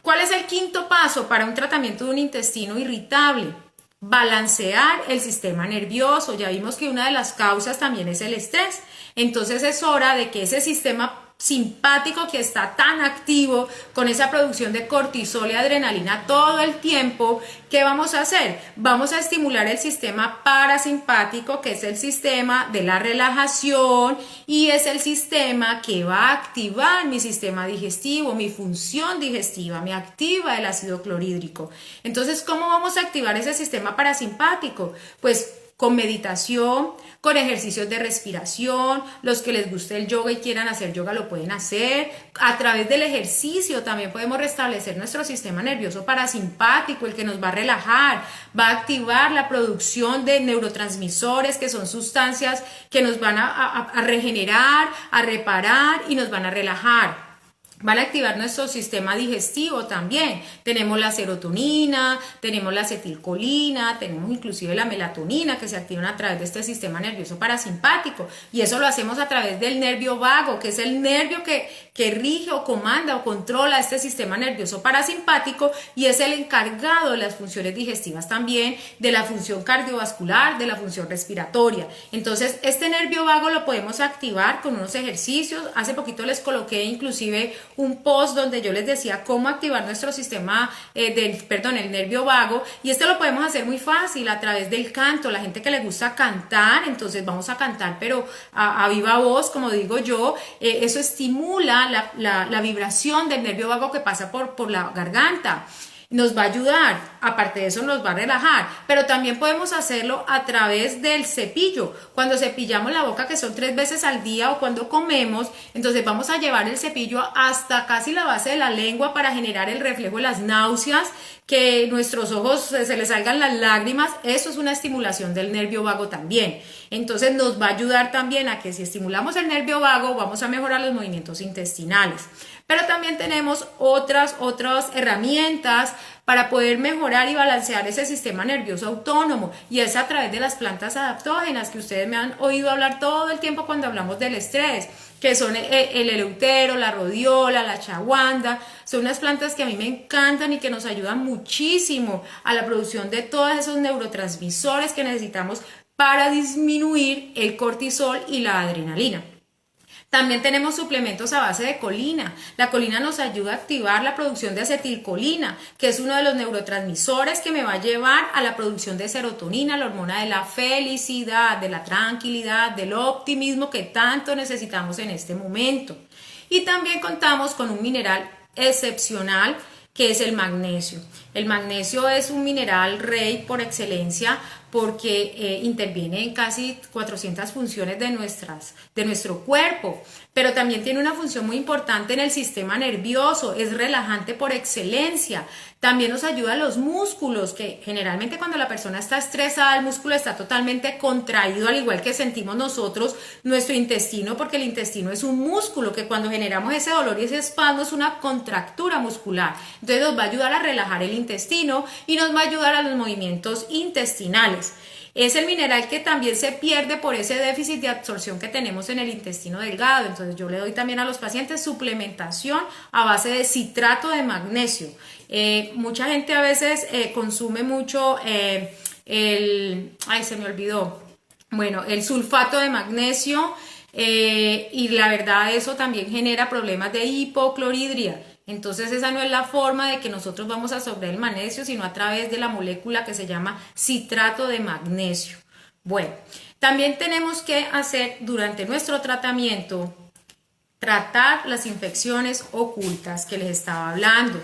¿cuál es el quinto paso para un tratamiento de un intestino irritable? Balancear el sistema nervioso. Ya vimos que una de las causas también es el estrés. Entonces es hora de que ese sistema simpático que está tan activo con esa producción de cortisol y adrenalina todo el tiempo, ¿qué vamos a hacer? Vamos a estimular el sistema parasimpático, que es el sistema de la relajación y es el sistema que va a activar mi sistema digestivo, mi función digestiva, me activa el ácido clorhídrico. Entonces, ¿cómo vamos a activar ese sistema parasimpático? Pues con meditación, con ejercicios de respiración, los que les guste el yoga y quieran hacer yoga lo pueden hacer. A través del ejercicio también podemos restablecer nuestro sistema nervioso parasimpático, el que nos va a relajar, va a activar la producción de neurotransmisores, que son sustancias que nos van a regenerar, a reparar y nos van a relajar. Van a activar nuestro sistema digestivo también. Tenemos la serotonina, tenemos la acetilcolina, tenemos inclusive la melatonina que se activan a través de este sistema nervioso parasimpático. Y eso lo hacemos a través del nervio vago, que es el nervio que rige o comanda o controla este sistema nervioso parasimpático y es el encargado de las funciones digestivas también, de la función cardiovascular, de la función respiratoria. Entonces, este nervio vago lo podemos activar con unos ejercicios. Hace poquito les coloqué inclusive un post donde yo les decía cómo activar nuestro sistema, el nervio vago, y esto lo podemos hacer muy fácil a través del canto. La gente que le gusta cantar, entonces vamos a cantar pero a viva voz, como digo yo, eso estimula la vibración del nervio vago que pasa por la garganta. Nos va a ayudar. aparte de eso nos va a relajar, pero también podemos hacerlo a través del cepillo. Cuando cepillamos la boca, que son 3 veces al día, o cuando comemos, entonces vamos a llevar el cepillo hasta casi la base de la lengua para generar el reflejo de las náuseas, que nuestros ojos se les salgan las lágrimas. Eso es una estimulación del nervio vago también. Entonces nos va a ayudar también a que si estimulamos el nervio vago vamos a mejorar los movimientos intestinales. Pero también tenemos otras herramientas para poder mejorar y balancear ese sistema nervioso autónomo, y es a través de las plantas adaptógenas que ustedes me han oído hablar todo el tiempo cuando hablamos del estrés, que son el eleutero, la rodiola, la chaguanda. Son unas plantas que a mí me encantan y que nos ayudan muchísimo a la producción de todos esos neurotransmisores que necesitamos para disminuir el cortisol y la adrenalina. También tenemos suplementos a base de colina. La colina nos ayuda a activar la producción de acetilcolina, que es uno de los neurotransmisores que me va a llevar a la producción de serotonina, la hormona de la felicidad, de la tranquilidad, del optimismo que tanto necesitamos en este momento. Y también contamos con un mineral excepcional, que es el magnesio. El magnesio es un mineral rey por excelencia, porque interviene en casi 400 funciones de nuestro cuerpo, pero también tiene una función muy importante en el sistema nervioso. Es relajante por excelencia. También nos ayuda a los músculos, que generalmente cuando la persona está estresada, el músculo está totalmente contraído, al igual que sentimos nosotros nuestro intestino, porque el intestino es un músculo que cuando generamos ese dolor y ese espasmo es una contractura muscular. Entonces nos va a ayudar a relajar el intestino y nos va a ayudar a los movimientos intestinales. Es el mineral que también se pierde por ese déficit de absorción que tenemos en el intestino delgado. Entonces yo le doy también a los pacientes suplementación a base de citrato de magnesio. Mucha gente a veces consume mucho el sulfato de magnesio, y la verdad eso también genera problemas de hipocloridria. Entonces esa no es la forma de que nosotros vamos a absorber el magnesio, sino a través de la molécula que se llama citrato de magnesio. Bueno, también tenemos que hacer durante nuestro tratamiento, tratar las infecciones ocultas que les estaba hablando.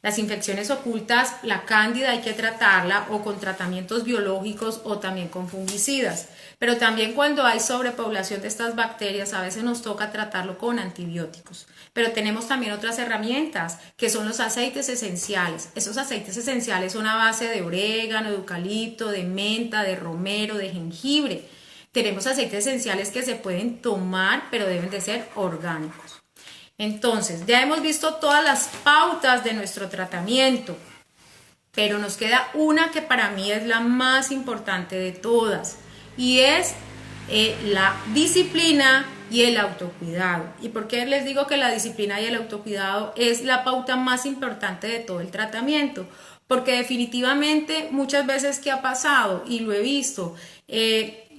Las infecciones ocultas, la cándida hay que tratarla o con tratamientos biológicos o también con fungicidas. Pero también cuando hay sobrepoblación de estas bacterias, a veces nos toca tratarlo con antibióticos. Pero tenemos también otras herramientas, que son los aceites esenciales. Esos aceites esenciales son a base de orégano, de eucalipto, de menta, de romero, de jengibre. Tenemos aceites esenciales que se pueden tomar, pero deben de ser orgánicos. Entonces, ya hemos visto todas las pautas de nuestro tratamiento, pero nos queda una que para mí es la más importante de todas, y es la disciplina y el autocuidado. ¿Y por qué les digo que la disciplina y el autocuidado es la pauta más importante de todo el tratamiento? Porque definitivamente muchas veces que ha pasado, y lo he visto,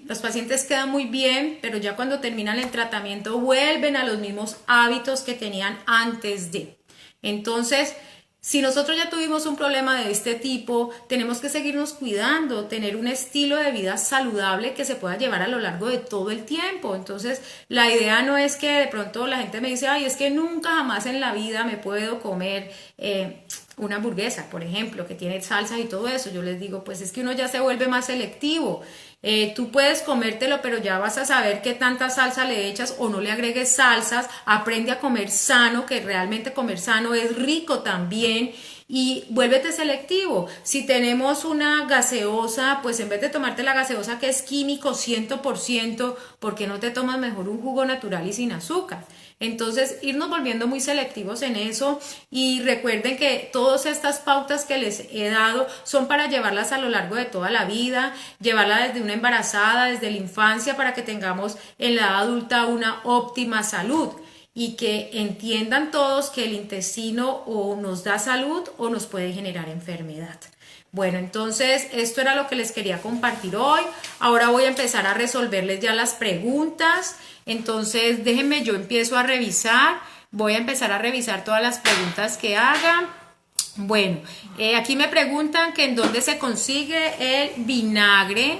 los pacientes quedan muy bien, pero ya cuando terminan el tratamiento vuelven a los mismos hábitos que tenían antes de. Entonces, si nosotros ya tuvimos un problema de este tipo, tenemos que seguirnos cuidando, tener un estilo de vida saludable que se pueda llevar a lo largo de todo el tiempo. Entonces, la idea no es que de pronto la gente me dice, ay, es que nunca jamás en la vida me puedo comer una hamburguesa, por ejemplo, que tiene salsas y todo eso. Yo les digo, pues es que uno ya se vuelve más selectivo. Tú puedes comértelo, pero ya vas a saber qué tanta salsa le echas o no le agregues salsas. Aprende a comer sano, que realmente comer sano es rico también, y vuélvete selectivo. Si tenemos una gaseosa, pues en vez de tomarte la gaseosa que es químico 100%, ¿por qué no te tomas mejor un jugo natural y sin azúcar? Entonces, irnos volviendo muy selectivos en eso, y recuerden que todas estas pautas que les he dado son para llevarlas a lo largo de toda la vida, llevarla desde una embarazada, desde la infancia, para que tengamos en la edad adulta una óptima salud, y que entiendan todos que el intestino o nos da salud o nos puede generar enfermedad. Bueno, entonces esto era lo que les quería compartir hoy. Ahora voy a empezar a resolverles ya las preguntas. Entonces déjenme, yo empiezo a revisar. Voy a empezar a revisar todas las preguntas que hagan. Bueno, aquí me preguntan que en dónde se consigue el vinagre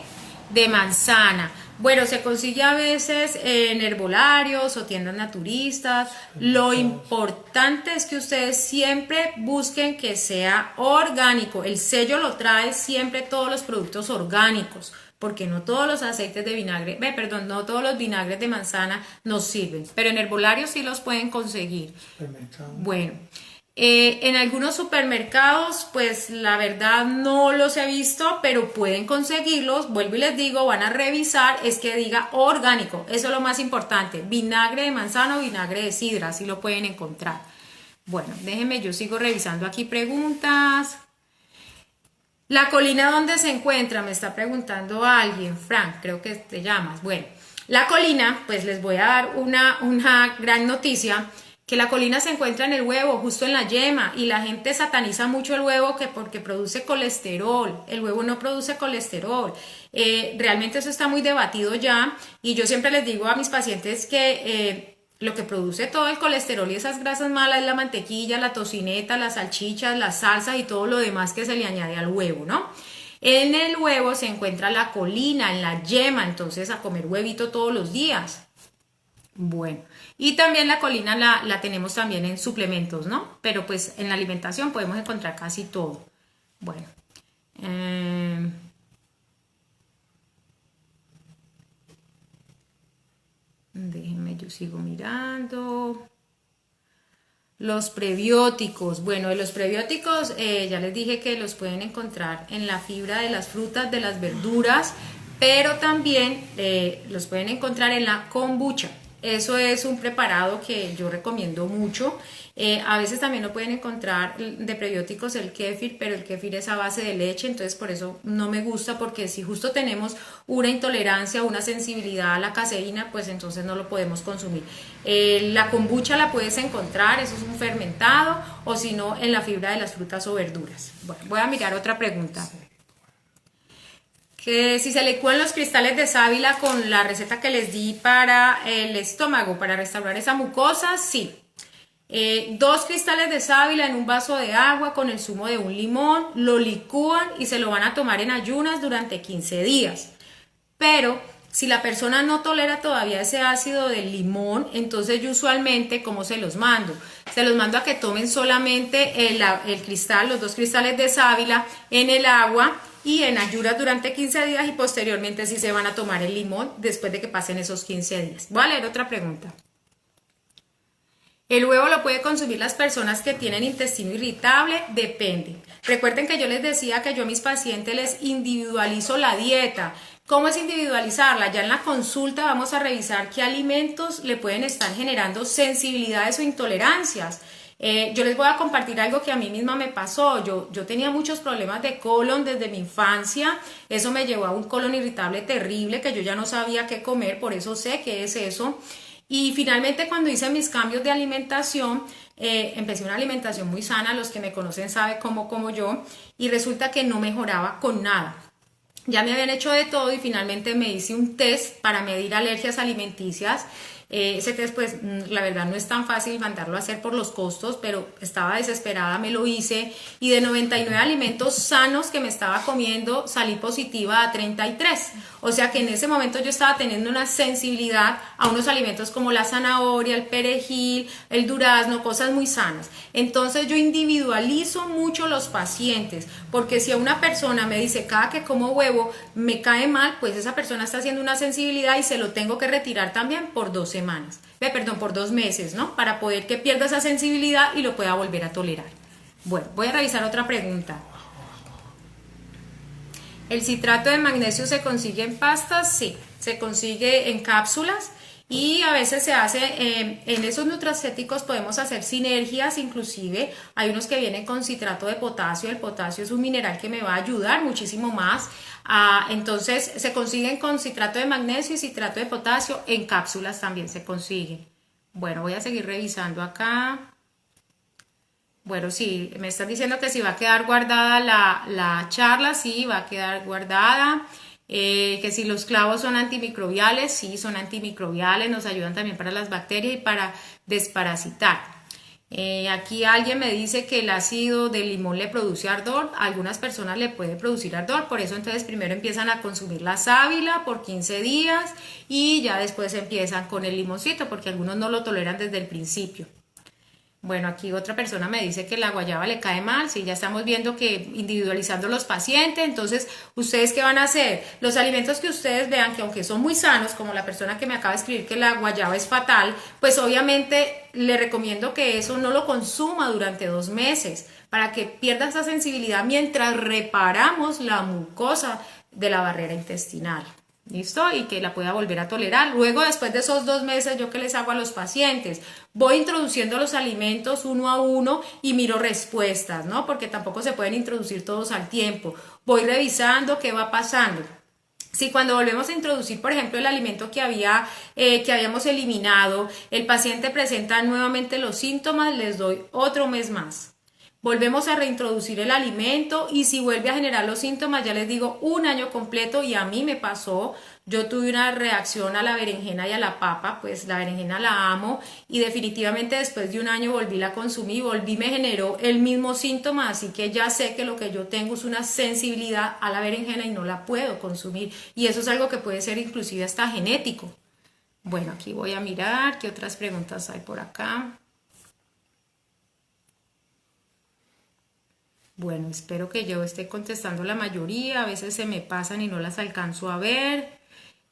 de manzana. Bueno, se consigue a veces en herbolarios o tiendas naturistas. Lo importante es que ustedes siempre busquen que sea orgánico. El sello lo trae siempre todos los productos orgánicos, porque no todos los aceites de vinagre, no todos los vinagres de manzana nos sirven, pero en herbolarios sí los pueden conseguir. Supermercado. Bueno. En algunos supermercados, pues la verdad no los he visto, pero pueden conseguirlos. Vuelvo y les digo, van a revisar, es que diga orgánico. Eso es lo más importante. Vinagre de manzana o vinagre de sidra, así lo pueden encontrar. Bueno, déjenme, yo sigo revisando aquí preguntas. ¿La colina dónde se encuentra? Me está preguntando alguien. Frank, creo que te llamas. Bueno, la colina, pues les voy a dar una gran noticia. Que la colina se encuentra en el huevo, justo en la yema, y la gente sataniza mucho el huevo que porque produce colesterol. El huevo no produce colesterol. Realmente eso está muy debatido ya, y yo siempre les digo a mis pacientes que lo que produce todo el colesterol y esas grasas malas es la mantequilla, la tocineta, las salchichas, las salsas y todo lo demás que se le añade al huevo, ¿no? En el huevo se encuentra la colina, en la yema, entonces a comer huevito todos los días. Bueno, y también la colina la tenemos también en suplementos, ¿no? Pero pues en la alimentación podemos encontrar casi todo. Bueno, déjenme, yo sigo mirando. Los prebióticos, bueno, de los prebióticos ya les dije que los pueden encontrar en la fibra de las frutas, de las verduras, pero también los pueden encontrar en la kombucha. Eso es un preparado que yo recomiendo mucho. A veces también lo pueden encontrar de prebióticos el kéfir, pero el kéfir es a base de leche, entonces por eso no me gusta, porque si justo tenemos una intolerancia o una sensibilidad a la caseína, pues entonces no lo podemos consumir. La kombucha la puedes encontrar, eso es un fermentado, o si no, en la fibra de las frutas o verduras. Bueno, voy a mirar otra pregunta. Que si se licúan los cristales de sábila con la receta que les di para el estómago, para restaurar esa mucosa, sí. 2 cristales de sábila en un vaso de agua con el zumo de un limón, lo licúan y se lo van a tomar en ayunas durante 15 días. Pero si la persona no tolera todavía ese ácido del limón, entonces yo usualmente, ¿cómo se los mando? Se los mando a que tomen solamente el cristal, los 2 cristales de sábila en el agua y en ayunas durante 15 días, y posteriormente sí se van a tomar el limón después de que pasen esos 15 días. Voy a leer otra pregunta. ¿El huevo lo puede consumir las personas que tienen intestino irritable? Depende. Recuerden que yo les decía que yo a mis pacientes les individualizo la dieta. ¿Cómo es individualizarla? Ya en la consulta vamos a revisar qué alimentos le pueden estar generando sensibilidades o intolerancias. Yo les voy a compartir algo que a mí misma me pasó. Yo tenía muchos problemas de colon desde mi infancia. Eso me llevó a un colon irritable terrible que yo ya no sabía qué comer, por eso sé qué es eso. Y finalmente cuando hice mis cambios de alimentación, empecé una alimentación muy sana. Los que me conocen saben cómo como yo, y resulta que no mejoraba con nada. Ya me habían hecho de todo y finalmente me hice un test para medir alergias alimenticias. Ese test, pues la verdad no es tan fácil mandarlo a hacer por los costos, pero estaba desesperada, me lo hice, y de 99 alimentos sanos que me estaba comiendo salí positiva a 33. O sea que en ese momento yo estaba teniendo una sensibilidad a unos alimentos como la zanahoria, el perejil, el durazno, cosas muy sanas. Entonces yo individualizo mucho los pacientes, porque si a una persona me dice cada que como huevo me cae mal, pues esa persona está haciendo una sensibilidad y se lo tengo que retirar también por 2 semanas, por 2 meses, ¿no? Para poder que pierda esa sensibilidad y lo pueda volver a tolerar. Bueno, voy a revisar otra pregunta. ¿El citrato de magnesio se consigue en pastas? Sí, se consigue en cápsulas, y a veces se hace en esos nutracéuticos, podemos hacer sinergias. Inclusive hay unos que vienen con citrato de potasio. El potasio es un mineral que me va a ayudar muchísimo más. Entonces se consiguen con citrato de magnesio y citrato de potasio, en cápsulas también se consiguen. Bueno, voy a seguir revisando acá. Bueno, sí, me están diciendo que si va a quedar guardada la charla. Sí, va a quedar guardada. Que si los clavos son antimicrobiales, sí, son antimicrobiales, nos ayudan también para las bacterias y para desparasitar. Aquí alguien me dice que el ácido del limón le produce ardor, a algunas personas le puede producir ardor, por eso entonces primero empiezan a consumir la sábila por 15 días y ya después empiezan con el limoncito porque algunos no lo toleran desde el principio. Bueno, aquí otra persona me dice que la guayaba le cae mal, sí, ya estamos viendo que individualizando los pacientes, entonces, ¿ustedes qué van a hacer? Los alimentos que ustedes vean que aunque son muy sanos, como la persona que me acaba de escribir que la guayaba es fatal, pues obviamente le recomiendo que eso no lo consuma durante 2 meses para que pierda esa sensibilidad mientras reparamos la mucosa de la barrera intestinal. ¿Listo? Y que la pueda volver a tolerar. Luego, después de esos 2 meses, ¿yo qué les hago a los pacientes? Voy introduciendo los alimentos uno a uno y miro respuestas, ¿no? Porque tampoco se pueden introducir todos al tiempo. Voy revisando qué va pasando. Si cuando volvemos a introducir, por ejemplo, el alimento que habíamos eliminado, el paciente presenta nuevamente los síntomas, les doy otro mes más. Volvemos a reintroducir el alimento y si vuelve a generar los síntomas, ya les digo, 1 año completo y a mí me pasó, yo tuve una reacción a la berenjena y a la papa, pues la berenjena la amo y definitivamente después de 1 año volví la consumí, me generó el mismo síntoma, así que ya sé que lo que yo tengo es una sensibilidad a la berenjena y no la puedo consumir y eso es algo que puede ser inclusive hasta genético. Bueno, aquí voy a mirar qué otras preguntas hay por acá. Bueno, espero que yo esté contestando la mayoría, a veces se me pasan y no las alcanzo a ver.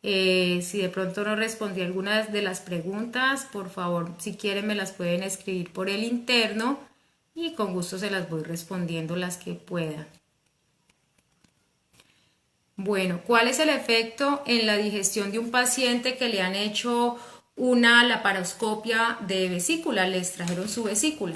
Si de pronto no respondí algunas de las preguntas, por favor, si quieren me las pueden escribir por el interno y con gusto se las voy respondiendo las que pueda. Bueno, ¿cuál es el efecto en la digestión de un paciente que le han hecho una laparoscopia de vesícula? Le extrajeron su vesícula.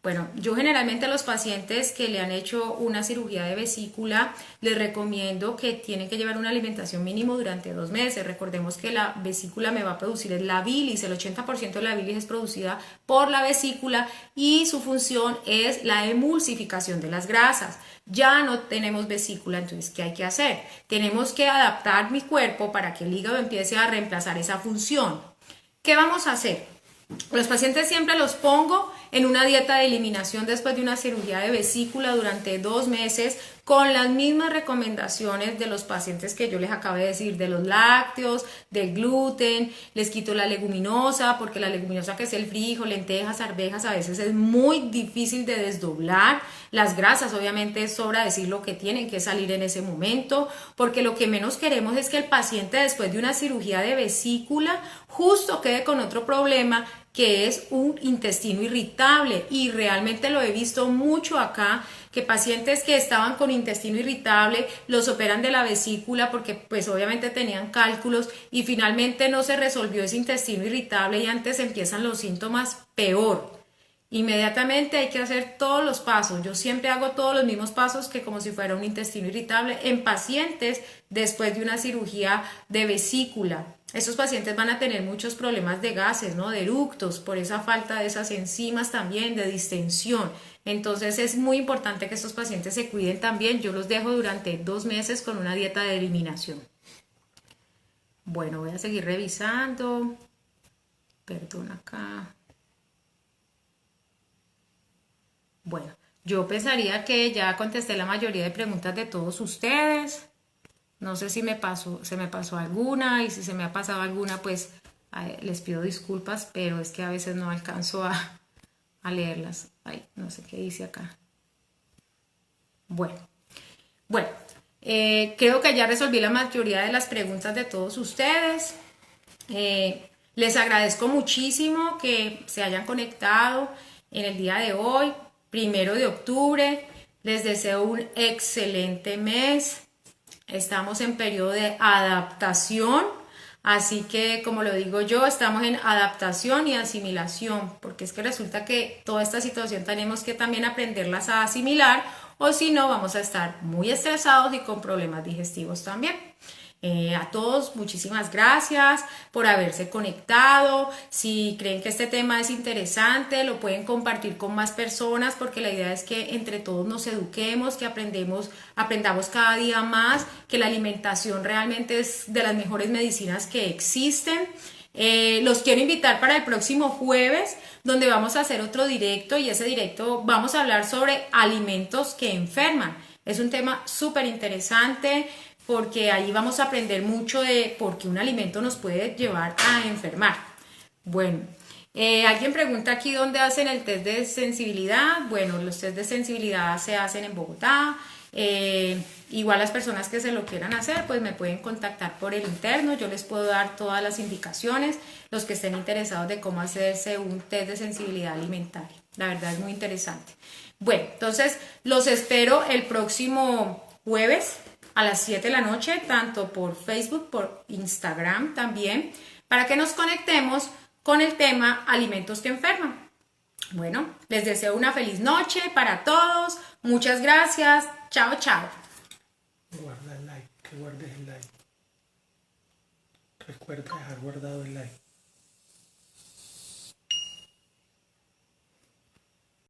Bueno, yo generalmente a los pacientes que le han hecho una cirugía de vesícula les recomiendo que tienen que llevar una alimentación mínimo durante 2 meses. Recordemos que la vesícula me va a producir la bilis, el 80% de la bilis es producida por la vesícula y su función es la emulsificación de las grasas. Ya no tenemos vesícula, entonces ¿qué hay que hacer? Tenemos que adaptar mi cuerpo para que el hígado empiece a reemplazar esa función. ¿Qué vamos a hacer? Los pacientes siempre los pongo en una dieta de eliminación después de una cirugía de vesícula durante 2 meses con las mismas recomendaciones de los pacientes que yo les acabo de decir, de los lácteos, del gluten, les quito la leguminosa porque la leguminosa que es el frijol, lentejas, arvejas a veces es muy difícil de desdoblar, las grasas obviamente sobra decir lo que tienen que salir en ese momento porque lo que menos queremos es que el paciente después de una cirugía de vesícula justo quede con otro problema que es un intestino irritable y realmente lo he visto mucho acá que pacientes que estaban con intestino irritable los operan de la vesícula porque pues obviamente tenían cálculos y finalmente no se resolvió ese intestino irritable y antes empiezan los síntomas peor. Inmediatamente hay que hacer todos los pasos. Yo siempre hago todos los mismos pasos que como si fuera un intestino irritable en pacientes después de una cirugía de vesícula. Estos pacientes van a tener muchos problemas de gases, ¿no? De eructos, por esa falta de esas enzimas también, de distensión. Entonces es muy importante que estos pacientes se cuiden también. Yo los dejo durante 2 meses con una dieta de eliminación. Bueno, voy a seguir revisando. Perdón acá. Bueno, yo pensaría que ya contesté la mayoría de preguntas de todos ustedes. No sé si se me pasó alguna y si se me ha pasado alguna, pues les pido disculpas, pero es que a veces no alcanzo a leerlas. Ay, no sé qué dice acá. Bueno, creo que ya resolví la mayoría de las preguntas de todos ustedes. Les agradezco muchísimo que se hayan conectado en el día de hoy, 1 de octubre. Les deseo un excelente mes. Estamos en periodo de adaptación, así que como lo digo yo, estamos en adaptación y asimilación, porque es que resulta que toda esta situación tenemos que también aprenderlas a asimilar o si no vamos a estar muy estresados y con problemas digestivos también. A todos, muchísimas gracias por haberse conectado. Si creen que este tema es interesante, lo pueden compartir con más personas porque la idea es que entre todos nos eduquemos, que aprendamos cada día más, que la alimentación realmente es de las mejores medicinas que existen. Los quiero invitar para el próximo jueves, donde vamos a hacer otro directo y ese directo vamos a hablar sobre alimentos que enferman. Es un tema súper interesante porque ahí vamos a aprender mucho de por qué un alimento nos puede llevar a enfermar. Bueno, alguien pregunta aquí dónde hacen el test de sensibilidad. Bueno, los test de sensibilidad se hacen en Bogotá. Igual las personas que se lo quieran hacer, pues me pueden contactar por el interno. Yo les puedo dar todas las indicaciones, los que estén interesados de cómo hacerse un test de sensibilidad alimentaria. La verdad es muy interesante. Bueno, entonces los espero el próximo jueves a las 7 de la noche, tanto por Facebook, por Instagram también, para que nos conectemos con el tema alimentos que enferman. Bueno, les deseo una feliz noche para todos. Muchas gracias. Chao, chao. Guarda el like, que guardes el like. Recuerda dejar guardado el like.